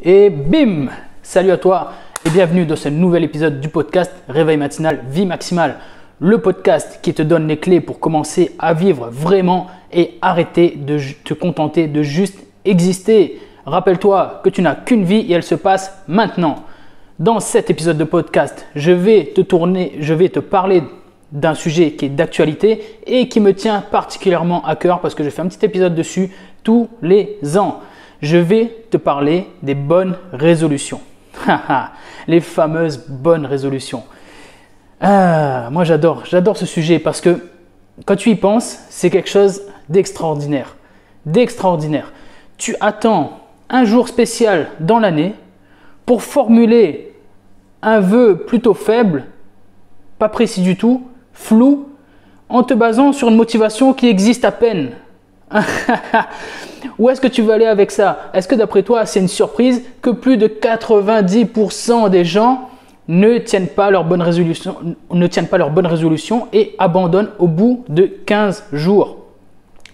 Et bim! Salut à toi et bienvenue dans ce nouvel épisode du podcast Réveil matinal, vie maximale. Le podcast qui te donne les clés pour commencer à vivre vraiment et arrêter de te contenter de juste exister. Rappelle-toi que tu n'as qu'une vie et elle se passe maintenant. Dans cet épisode de podcast, je vais te parler d'un sujet qui est d'actualité et qui me tient particulièrement à cœur parce que je fais un petit épisode dessus tous les ans. Je vais te parler des bonnes résolutions. Les fameuses bonnes résolutions. Moi, j'adore ce sujet parce que quand tu y penses, c'est quelque chose d'extraordinaire. Tu attends un jour spécial dans l'année pour formuler un vœu plutôt faible, pas précis du tout, flou, en te basant sur une motivation qui existe à peine. Où est-ce que tu veux aller avec ça? Est-ce que d'après toi, c'est une surprise que plus de 90% des gens ne tiennent pas leur bonne résolution et abandonnent au bout de 15 jours?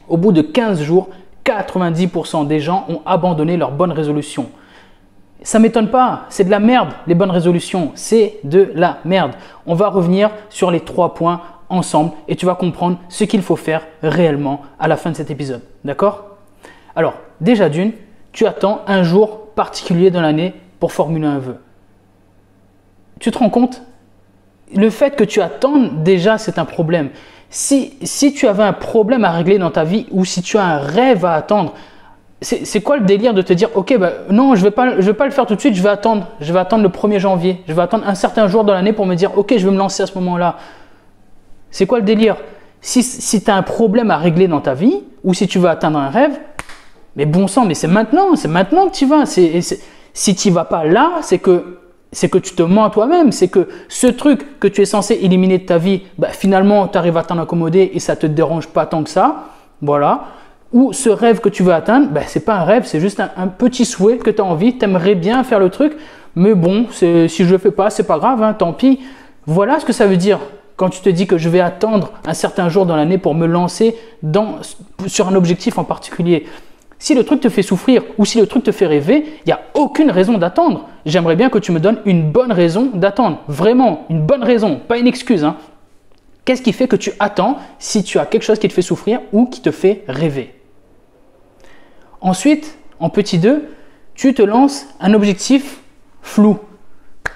Au bout de 15 jours, 90% des gens ont abandonné leur bonne résolution. Ça ne m'étonne pas, c'est de la merde, les bonnes résolutions, c'est de la merde. On va revenir sur les 3 points ensemble et tu vas comprendre ce qu'il faut faire réellement à la fin de cet épisode. D'accord? Alors, déjà d'une, tu attends un jour particulier dans l'année pour formuler un vœu. Tu te rends compte? Le fait que tu attendes, déjà, c'est un problème. Si tu avais un problème à régler dans ta vie ou si tu as un rêve à attendre, c'est quoi le délire de te dire ok, non, je vais pas le faire tout de suite, je vais attendre le 1er janvier, je vais attendre un certain jour dans l'année pour me dire ok, je vais me lancer à ce moment-là. C'est quoi le délire? Si tu as un problème à régler dans ta vie ou si tu veux atteindre un rêve, mais bon sang, mais c'est maintenant que tu vas. Si tu ne vas pas là, c'est que tu te mens à toi-même. C'est que ce truc que tu es censé éliminer de ta vie, finalement, tu arrives à t'en accommoder et ça ne te dérange pas tant que ça. Voilà. Ou ce rêve que tu veux atteindre, ce n'est pas un rêve, c'est juste un petit souhait que tu as envie. Tu aimerais bien faire le truc, mais bon, si je ne le fais pas, ce n'est pas grave, tant pis. Voilà ce que ça veut dire. Quand tu te dis que je vais attendre un certain jour dans l'année pour me lancer sur un objectif en particulier. Si le truc te fait souffrir ou si le truc te fait rêver, il n'y a aucune raison d'attendre. J'aimerais bien que tu me donnes une bonne raison d'attendre. Vraiment, une bonne raison, pas une excuse. Qu'est-ce qui fait que tu attends si tu as quelque chose qui te fait souffrir ou qui te fait rêver? Ensuite, en petit 2, tu te lances un objectif flou.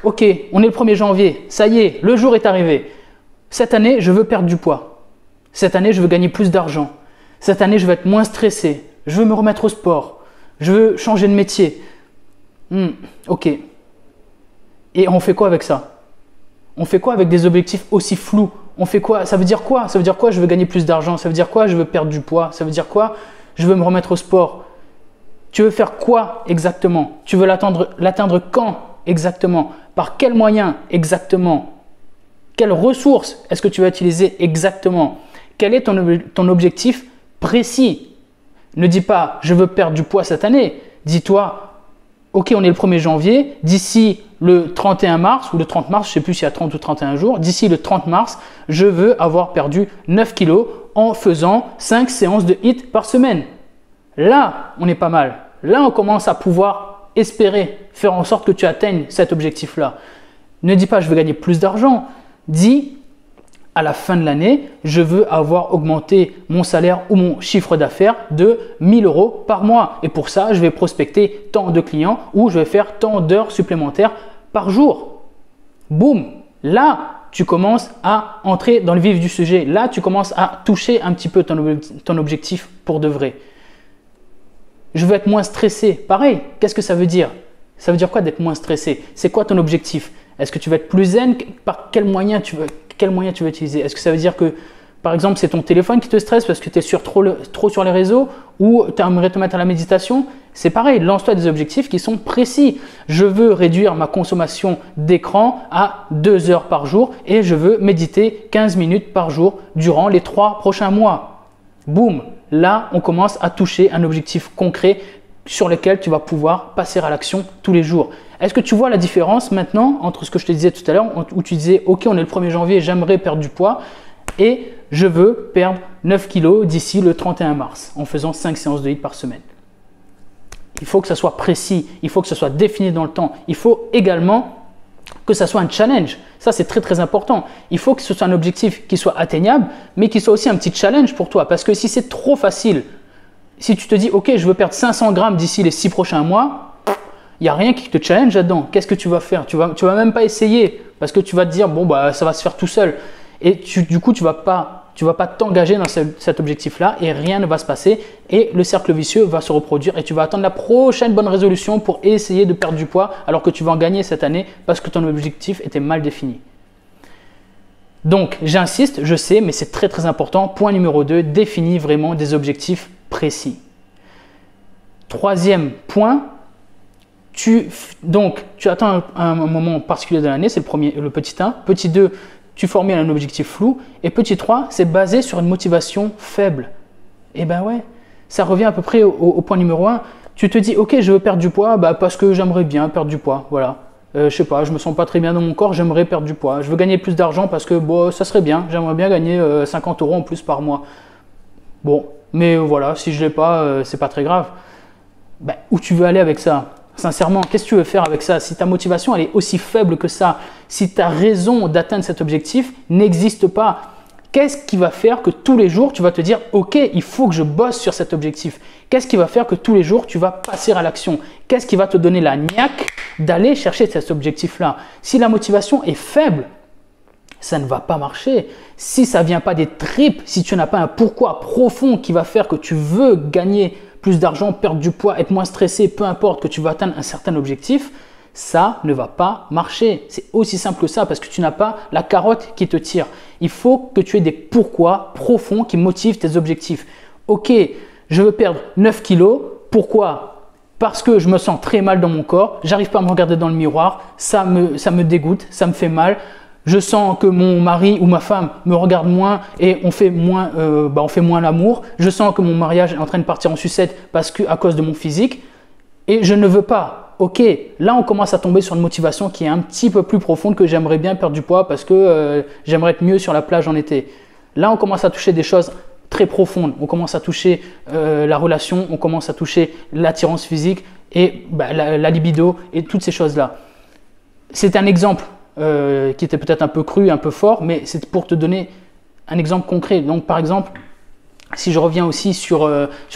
Ok, on est le 1er janvier, ça y est, le jour est arrivé. Cette année, je veux perdre du poids. Cette année, je veux gagner plus d'argent. Cette année, je veux être moins stressé. Je veux me remettre au sport. Je veux changer de métier. Ok. Et on fait quoi avec ça? On fait quoi avec des objectifs aussi flous? On fait quoi? Ça veut dire quoi? Ça veut dire quoi? Je veux gagner plus d'argent. Ça veut dire quoi? Je veux perdre du poids. Ça veut dire quoi? Je veux me remettre au sport. Tu veux faire quoi exactement? Tu veux l'atteindre quand exactement? Par quels moyens exactement? Quelles ressources est-ce que tu vas utiliser exactement? Quel est ton objectif précis? Ne dis pas « je veux perdre du poids cette année ». Dis-toi « ok, on est le 1er janvier, d'ici le 31 mars ou le 30 mars, je ne sais plus s'il y a 30 ou 31 jours, d'ici le 30 mars, je veux avoir perdu 9 kilos en faisant 5 séances de HIIT par semaine ». Là, on est pas mal. Là, on commence à pouvoir espérer faire en sorte que tu atteignes cet objectif-là. Ne dis pas « je veux gagner plus d'argent ». Dis, à la fin de l'année, je veux avoir augmenté mon salaire ou mon chiffre d'affaires de 1 000 € par mois. Et pour ça, je vais prospecter tant de clients ou je vais faire tant d'heures supplémentaires par jour. Boum! Là, tu commences à entrer dans le vif du sujet. Là, tu commences à toucher un petit peu ton objectif pour de vrai. Je veux être moins stressé. Pareil, qu'est-ce que ça veut dire? Ça veut dire quoi d'être moins stressé? C'est quoi ton objectif? Est-ce que tu vas être plus zen? Par quel moyen tu veux utiliser? Est-ce que ça veut dire que, par exemple, c'est ton téléphone qui te stresse parce que tu es trop sur les réseaux ou tu aimerais te mettre à la méditation? C'est pareil, lance-toi des objectifs qui sont précis. Je veux réduire ma consommation d'écran à 2 heures par jour et je veux méditer 15 minutes par jour durant les 3 prochains mois. Boum! Là, on commence à toucher un objectif concret sur lequel tu vas pouvoir passer à l'action tous les jours. Est-ce que tu vois la différence maintenant entre ce que je te disais tout à l'heure où tu disais ok, on est le 1er janvier, j'aimerais perdre du poids et je veux perdre 9 kilos d'ici le 31 mars en faisant 5 séances de HIIT par semaine. Il faut que ça soit précis, il faut que ce soit défini dans le temps. Il faut également que ça soit un challenge. Ça, c'est très, très important. Il faut que ce soit un objectif qui soit atteignable, mais qui soit aussi un petit challenge pour toi. Parce que si c'est trop facile, si tu te dis, OK, je veux perdre 500 grammes d'ici les 6 prochains mois, il n'y a rien qui te challenge là-dedans. Qu'est-ce que tu vas faire? Tu vas même pas essayer parce que tu vas te dire, bon, bah, ça va se faire tout seul. Et du coup, tu vas pas t'engager dans cet objectif-là et rien ne va se passer et le cercle vicieux va se reproduire et tu vas attendre la prochaine bonne résolution pour essayer de perdre du poids alors que tu vas en gagner cette année parce que ton objectif était mal défini. Donc, j'insiste, je sais, mais c'est très très important. Point numéro 2, définis vraiment des objectifs précis. Troisième point, tu attends un moment particulier de l'année, c'est le petit 1. Petit 2, tu formules un objectif flou. Et petit 3, c'est basé sur une motivation faible. Et ben ouais, ça revient à peu près au point numéro 1. Tu te dis, OK, je veux perdre du poids parce que j'aimerais bien perdre du poids. Voilà. Je sais pas, je me sens pas très bien dans mon corps, j'aimerais perdre du poids. Je veux gagner plus d'argent parce que bon, ça serait bien. J'aimerais bien gagner 50 € en plus par mois. Bon, mais voilà, si je l'ai pas, c'est pas très grave. Ben, où tu veux aller avec ça? Sincèrement, qu'est-ce que tu veux faire avec ça? Si ta motivation elle est aussi faible que ça, si ta raison d'atteindre cet objectif n'existe pas, qu'est-ce qui va faire que tous les jours tu vas te dire OK, il faut que je bosse sur cet objectif? Qu'est-ce qui va faire que tous les jours tu vas passer à l'action? Qu'est-ce qui va te donner la niaque d'aller chercher cet objectif-là? Si la motivation est faible, ça ne va pas marcher. Si ça ne vient pas des tripes, si tu n'as pas un pourquoi profond qui va faire que tu veux gagner plus d'argent, perdre du poids, être moins stressé, peu importe que tu vas atteindre un certain objectif, ça ne va pas marcher. C'est aussi simple que ça parce que tu n'as pas la carotte qui te tire. Il faut que tu aies des pourquoi profonds qui motivent tes objectifs. OK, je veux perdre 9 kilos. Pourquoi? Parce que je me sens très mal dans mon corps, j'arrive pas à me regarder dans le miroir, ça me dégoûte, ça me fait mal. Je sens que mon mari ou ma femme me regarde moins et on fait moins l'amour. Je sens que mon mariage est en train de partir en sucette à cause de mon physique et je ne veux pas. OK, là on commence à tomber sur une motivation qui est un petit peu plus profonde que j'aimerais bien perdre du poids parce que j'aimerais être mieux sur la plage en été. Là on commence à toucher des choses très profondes. On commence à toucher la relation, on commence à toucher l'attirance physique et la libido et toutes ces choses-là. C'est un exemple qui était peut-être un peu cru, un peu fort, mais c'est pour te donner un exemple concret. Donc par exemple, si je reviens aussi sur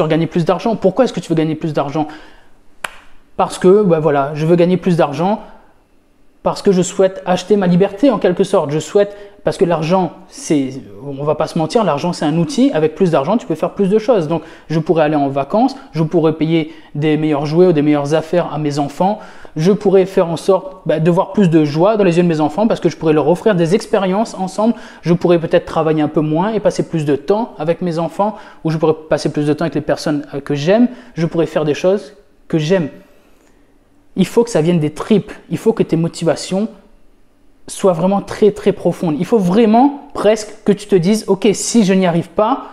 gagner plus d'argent, pourquoi est-ce que tu veux gagner plus d'argent? Parce que voilà, je veux gagner plus d'argent parce que je souhaite acheter ma liberté en quelque sorte. Parce que l'argent, on va pas se mentir, l'argent c'est un outil. Avec plus d'argent, tu peux faire plus de choses. Donc je pourrais aller en vacances, je pourrais payer des meilleurs jouets ou des meilleures affaires à mes enfants. Je pourrais faire en sorte de voir plus de joie dans les yeux de mes enfants parce que je pourrais leur offrir des expériences ensemble. Je pourrais peut-être travailler un peu moins et passer plus de temps avec mes enfants ou je pourrais passer plus de temps avec les personnes que j'aime. Je pourrais faire des choses que j'aime. Il faut que ça vienne des tripes. Il faut que tes motivations soient vraiment très très profondes. Il faut vraiment presque que tu te dises OK, si je n'y arrive pas,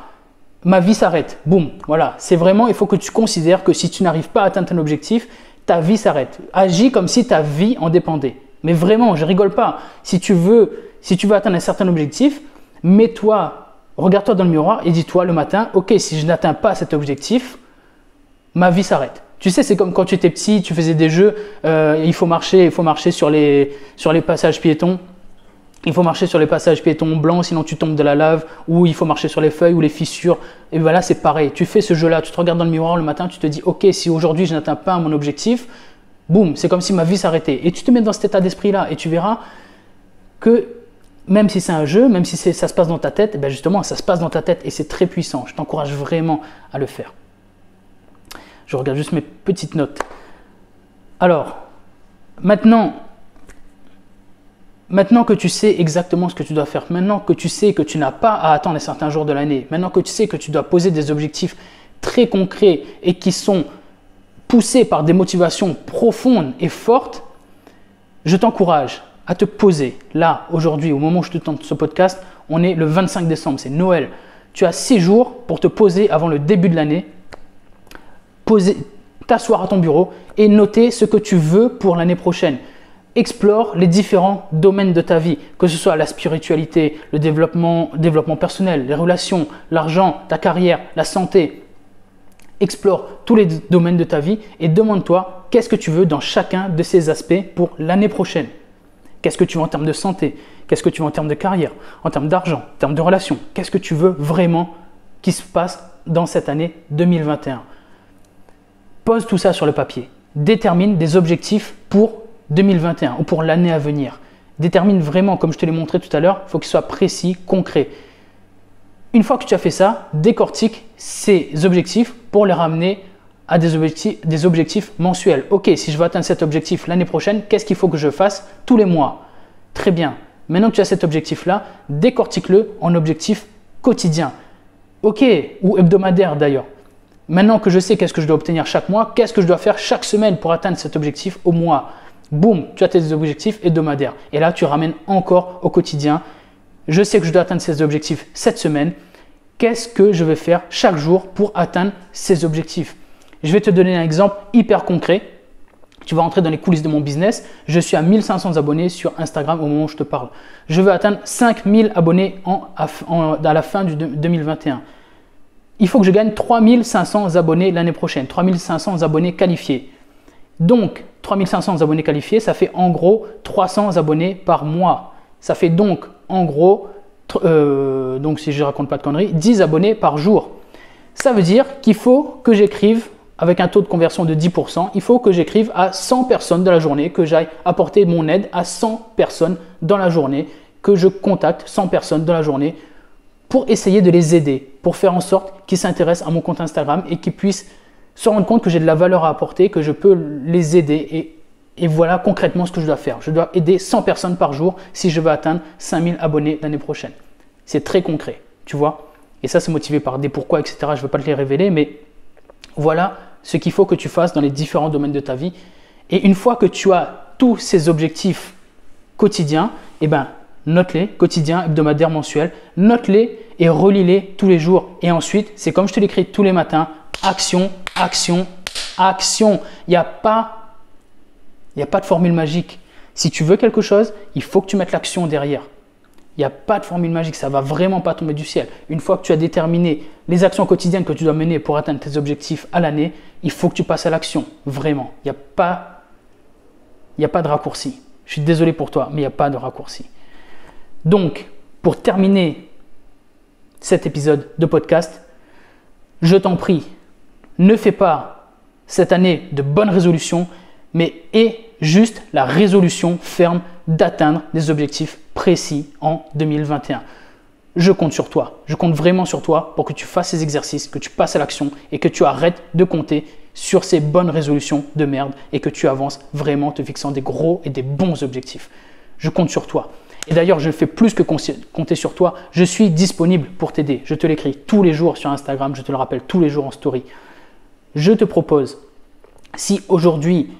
ma vie s'arrête. Boum, voilà. C'est vraiment, il faut que tu considères que si tu n'arrives pas à atteindre ton objectif, ta vie s'arrête. Agis comme si ta vie en dépendait. Mais vraiment, je rigole pas. Si tu veux atteindre un certain objectif, regarde-toi dans le miroir et dis-toi le matin, OK, si je n'atteins pas cet objectif, ma vie s'arrête. Tu sais, c'est comme quand tu étais petit, tu faisais des jeux, il faut marcher sur les passages piétons. Il faut marcher sur les passages piétons blancs, sinon tu tombes de la lave, ou il faut marcher sur les feuilles ou les fissures. Et voilà, c'est pareil. Tu fais ce jeu-là, tu te regardes dans le miroir le matin, tu te dis, OK, si aujourd'hui je n'atteins pas mon objectif, boum, c'est comme si ma vie s'arrêtait. Et tu te mets dans cet état d'esprit-là et tu verras que même si c'est un jeu, même si ça se passe dans ta tête, justement, ça se passe dans ta tête et c'est très puissant. Je t'encourage vraiment à le faire. Je regarde juste mes petites notes. Alors, maintenant que tu sais exactement ce que tu dois faire, maintenant que tu sais que tu n'as pas à attendre un certain jour de l'année, maintenant que tu sais que tu dois poser des objectifs très concrets et qui sont poussés par des motivations profondes et fortes, je t'encourage à te poser. Là, aujourd'hui, au moment où je te tente ce podcast, on est le 25 décembre, c'est Noël. Tu as 6 jours pour te poser avant le début de l'année, t'asseoir à ton bureau et noter ce que tu veux pour l'année prochaine. Explore les différents domaines de ta vie, que ce soit la spiritualité, le développement personnel, les relations, l'argent, ta carrière, la santé. Explore tous les domaines de ta vie et demande-toi qu'est-ce que tu veux dans chacun de ces aspects pour l'année prochaine. Qu'est-ce que tu veux en termes de santé? Qu'est-ce que tu veux en termes de carrière? En termes d'argent? En termes de relations? Qu'est-ce que tu veux vraiment qui se passe dans cette année 2021? Pose tout ça sur le papier. Détermine des objectifs pour 2021 ou pour l'année à venir. Détermine vraiment, comme je te l'ai montré tout à l'heure, il faut qu'il soit précis, concret. Une fois que tu as fait ça, décortique ces objectifs pour les ramener à des objectifs mensuels. Ok, si je veux atteindre cet objectif l'année prochaine, qu'est-ce qu'il faut que je fasse tous les mois? Très bien. Maintenant que tu as cet objectif-là, décortique-le en objectif quotidien. Ok, ou hebdomadaire d'ailleurs. Maintenant que je sais qu'est-ce que je dois obtenir chaque mois, qu'est-ce que je dois faire chaque semaine pour atteindre cet objectif au mois? Boum, tu as tes objectifs hebdomadaires. Et là, tu ramènes encore au quotidien. Je sais que je dois atteindre ces objectifs cette semaine. Qu'est-ce que je vais faire chaque jour pour atteindre ces objectifs? Je vais te donner un exemple hyper concret. Tu vas rentrer dans les coulisses de mon business. Je suis à 1500 abonnés sur Instagram au moment où je te parle. Je veux atteindre 5000 abonnés à la fin du 2021. Il faut que je gagne 3500 abonnés l'année prochaine, 3500 abonnés qualifiés. Donc, 3500 abonnés qualifiés, ça fait en gros 300 abonnés par mois. Ça fait donc en gros, donc si je ne raconte pas de conneries, 10 abonnés par jour. Ça veut dire qu'il faut que j'écrive, avec un taux de conversion de 10%, il faut que j'écrive à 100 personnes dans la journée, que j'aille apporter mon aide à 100 personnes dans la journée, que je contacte 100 personnes dans la journée pour essayer de les aider, pour faire en sorte qu'ils s'intéressent à mon compte Instagram et qu'ils puissent se rendre compte que j'ai de la valeur à apporter, que je peux les aider et voilà concrètement ce que je dois faire. Je dois aider 100 personnes par jour si je veux atteindre 5000 abonnés l'année prochaine. C'est très concret, tu vois. Et ça, c'est motivé par des pourquoi, etc. Je ne veux pas te les révéler, mais voilà ce qu'il faut que tu fasses dans les différents domaines de ta vie. Et une fois que tu as tous ces objectifs quotidiens, eh ben, note-les, quotidien, hebdomadaire, mensuel, note-les et relis-les tous les jours. Et ensuite, c'est comme je te l'écris tous les matins, action, action, action. Il n'y a pas de formule magique. Si tu veux quelque chose, il faut que tu mettes l'action derrière. Il n'y a pas de formule magique, ça ne va vraiment pas tomber du ciel. Une fois que tu as déterminé les actions quotidiennes que tu dois mener pour atteindre tes objectifs à l'année, il faut que tu passes à l'action, vraiment. Il n'y a pas de raccourci. Je suis désolé pour toi, mais il n'y a pas de raccourci. Donc, pour terminer cet épisode de podcast, je t'en prie, ne fais pas cette année de bonnes résolutions, mais aie juste la résolution ferme d'atteindre des objectifs précis en 2021. Je compte sur toi, je compte vraiment sur toi pour que tu fasses ces exercices, que tu passes à l'action et que tu arrêtes de compter sur ces bonnes résolutions de merde et que tu avances vraiment en te fixant des gros et des bons objectifs. Je compte sur toi. Et d'ailleurs, je fais plus que compter sur toi. Je suis disponible pour t'aider. Je te l'écris tous les jours sur Instagram. Je te le rappelle tous les jours en story. Je te propose, si aujourd'hui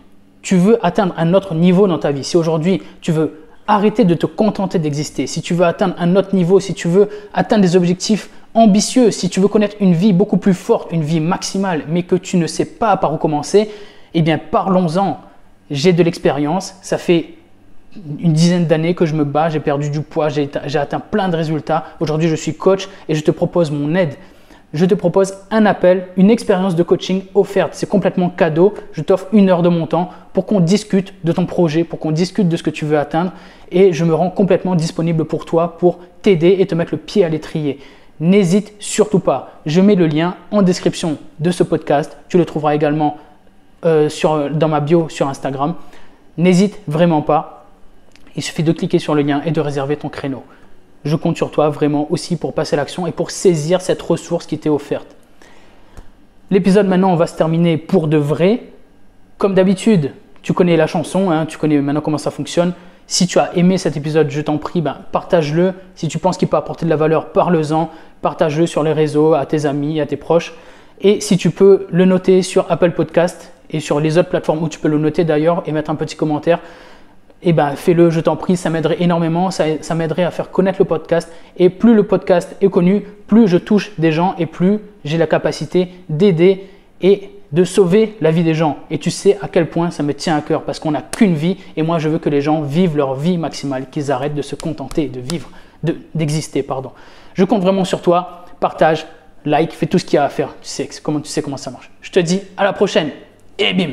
tu veux atteindre un autre niveau dans ta vie, si aujourd'hui tu veux arrêter de te contenter d'exister, si tu veux atteindre un autre niveau, si tu veux atteindre des objectifs ambitieux, si tu veux connaître une vie beaucoup plus forte, une vie maximale, mais que tu ne sais pas par où commencer, eh bien parlons-en. J'ai de l'expérience, ça fait une dizaine d'années que je me bats, j'ai perdu du poids, j'ai atteint plein de résultats. Aujourd'hui, je suis coach et je te propose mon aide. Je te propose un appel, une expérience de coaching offerte. C'est complètement cadeau. Je t'offre 1 heure de mon temps pour qu'on discute de ton projet, pour qu'on discute de ce que tu veux atteindre. Et je me rends complètement disponible pour toi, pour t'aider et te mettre le pied à l'étrier. N'hésite surtout pas. Je mets le lien en description de ce podcast. Tu le trouveras également dans ma bio sur Instagram. N'hésite vraiment pas. Il suffit de cliquer sur le lien et de réserver ton créneau. Je compte sur toi vraiment aussi pour passer à l'action et pour saisir cette ressource qui t'est offerte. L'épisode maintenant, on va se terminer pour de vrai. Comme d'habitude, tu connais la chanson, hein, tu connais maintenant comment ça fonctionne. Si tu as aimé cet épisode, je t'en prie, partage-le. Si tu penses qu'il peut apporter de la valeur, parle-en. Partage-le sur les réseaux, à tes amis, à tes proches. Et si tu peux le noter sur Apple Podcast et sur les autres plateformes où tu peux le noter d'ailleurs et mettre un petit commentaire, eh ben, fais-le, je t'en prie, ça m'aiderait énormément, ça m'aiderait à faire connaître le podcast. Et plus le podcast est connu, plus je touche des gens et plus j'ai la capacité d'aider et de sauver la vie des gens. Et tu sais à quel point ça me tient à cœur parce qu'on n'a qu'une vie et moi je veux que les gens vivent leur vie maximale, qu'ils arrêtent de se contenter de vivre, d'exister, pardon. Je compte vraiment sur toi, partage, like, fais tout ce qu'il y a à faire. Tu sais comment ça marche. Je te dis à la prochaine et bim!